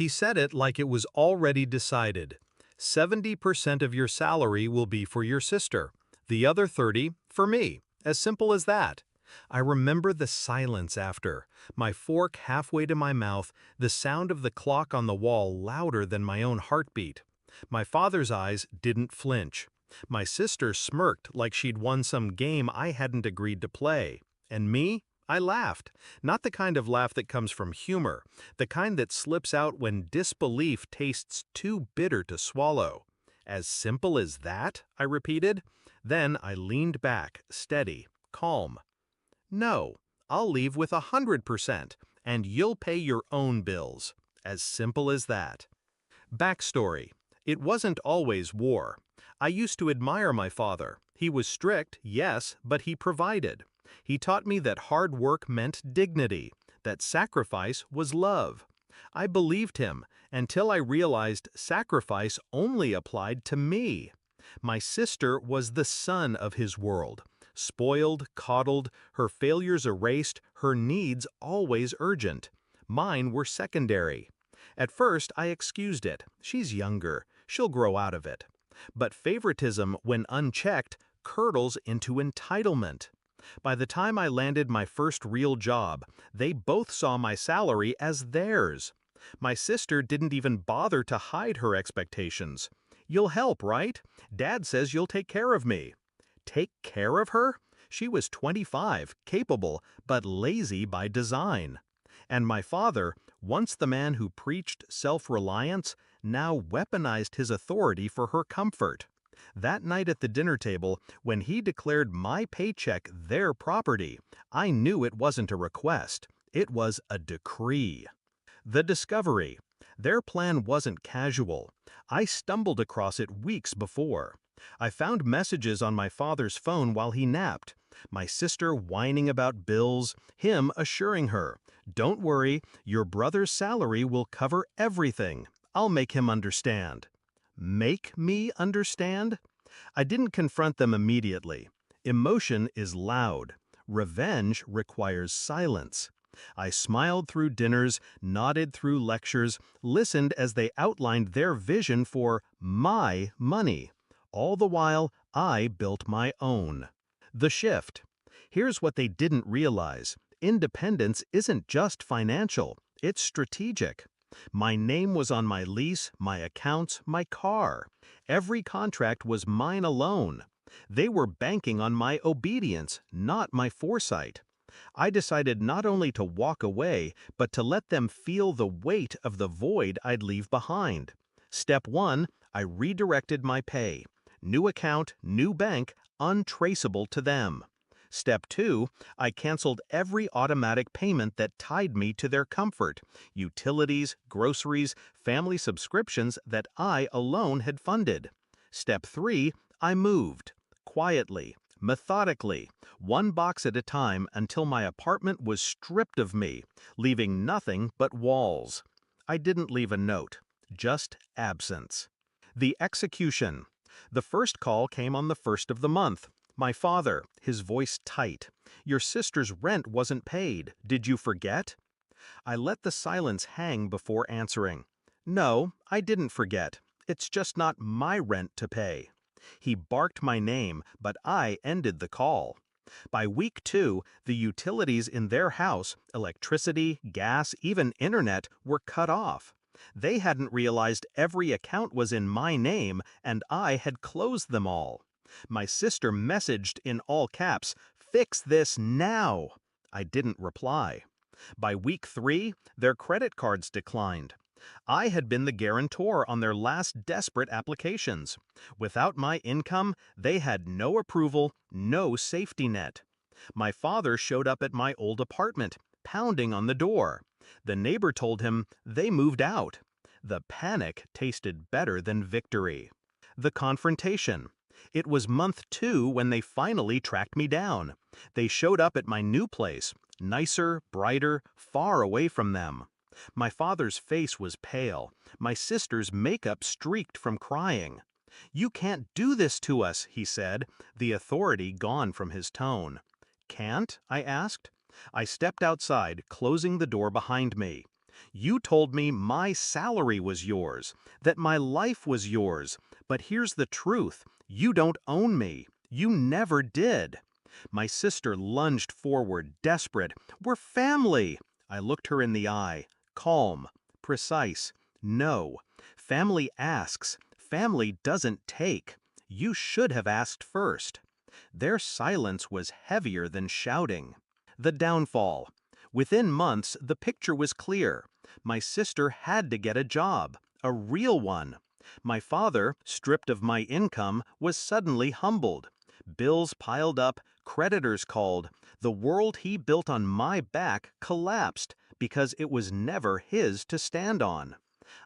He said it like it was already decided. 70% of your salary will be for your sister. The other 30 for me. As simple as that. I remember the silence after, my fork halfway to my mouth, the sound of the clock on the wall louder than my own heartbeat. My father's eyes didn't flinch. My sister smirked like she'd won some game I hadn't agreed to play. And me? I laughed. Not the kind of laugh that comes from humor, the kind that slips out when disbelief tastes too bitter to swallow. As simple as that? I repeated. Then I leaned back, steady, calm. No, I'll leave with 100%, and you'll pay your own bills. As simple as that. Backstory. It wasn't always war. I used to admire my father. He was strict, yes, but he provided. He taught me that hard work meant dignity, that sacrifice was love. I believed him until I realized sacrifice only applied to me. My sister was the sun of his world. Spoiled, coddled, her failures erased, her needs always urgent. Mine were secondary. At first, I excused it. She's younger. She'll grow out of it. But favoritism, when unchecked, curdles into entitlement. By the time I landed my first real job, they both saw my salary as theirs. My sister didn't even bother to hide her expectations. You'll help, right? Dad says you'll take care of me. Take care of her? She was 25, capable, but lazy by design. And my father, once the man who preached self-reliance, now weaponized his authority for her comfort. That night at the dinner table, when he declared my paycheck their property, I knew it wasn't a request. It was a decree. The discovery. Their plan wasn't casual. I stumbled across it weeks before. I found messages on my father's phone while he napped. My sister whining about bills, him assuring her, "Don't worry, your brother's salary will cover everything. I'll make him understand." Make me understand? I didn't confront them immediately. Emotion is loud. Revenge requires silence. I smiled through dinners, nodded through lectures, listened as they outlined their vision for my money. All the while, I built my own. The shift. Here's what they didn't realize. Independence isn't just financial, it's strategic. My name was on my lease, my accounts, my car. Every contract was mine alone. They were banking on my obedience, not my foresight. I decided not only to walk away, but to let them feel the weight of the void I'd leave behind. Step 1, I redirected my pay. New account, new bank, untraceable to them. Step 2, I canceled every automatic payment that tied me to their comfort, utilities, groceries, family subscriptions that I alone had funded. Step 3, I moved. Quietly, methodically, one box at a time until my apartment was stripped of me, leaving nothing but walls. I didn't leave a note, just absence. The execution. The first call came on the 1st of the month. My father, his voice tight. "Your sister's rent wasn't paid. Did you forget?" I let the silence hang before answering. "No, I didn't forget. It's just not my rent to pay." He barked my name, but I ended the call. By week 2, the utilities in their house, electricity, gas, even internet, were cut off. They hadn't realized every account was in my name, and I had closed them all. My sister messaged in all caps, "Fix this now." I didn't reply. By week 3, their credit cards declined. I had been the guarantor on their last desperate applications. Without my income, they had no approval, no safety net. My father showed up at my old apartment, pounding on the door. The neighbor told him they moved out. The panic tasted better than victory. The confrontation. It was month 2 when they finally tracked me down. They showed up at my new place, nicer, brighter, far away from them. My father's face was pale. My sister's makeup streaked from crying. "You can't do this to us," he said, the authority gone from his tone. "Can't?" I asked. I stepped outside, closing the door behind me. You told me my salary was yours, that my life was yours, but here's the truth. You don't own me. You never did. My sister lunged forward, desperate. We're family. I looked her in the eye, calm, precise. No. Family asks. Family doesn't take. You should have asked first. Their silence was heavier than shouting. The downfall. Within months, the picture was clear. My sister had to get a job, a real one. My father, stripped of my income, was suddenly humbled. Bills piled up, creditors called. The world he built on my back collapsed because it was never his to stand on.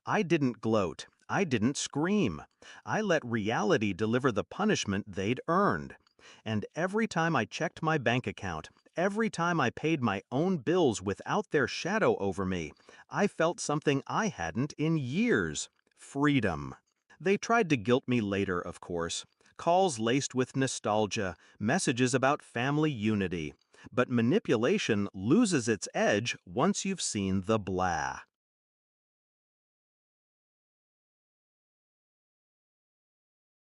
I didn't gloat. I didn't scream. I let reality deliver the punishment they'd earned. And every time I checked my bank account, every time I paid my own bills without their shadow over me, I felt something I hadn't in years: freedom. They tried to guilt me later, of course. Calls laced with nostalgia, messages about family unity. But manipulation loses its edge once you've seen the blah.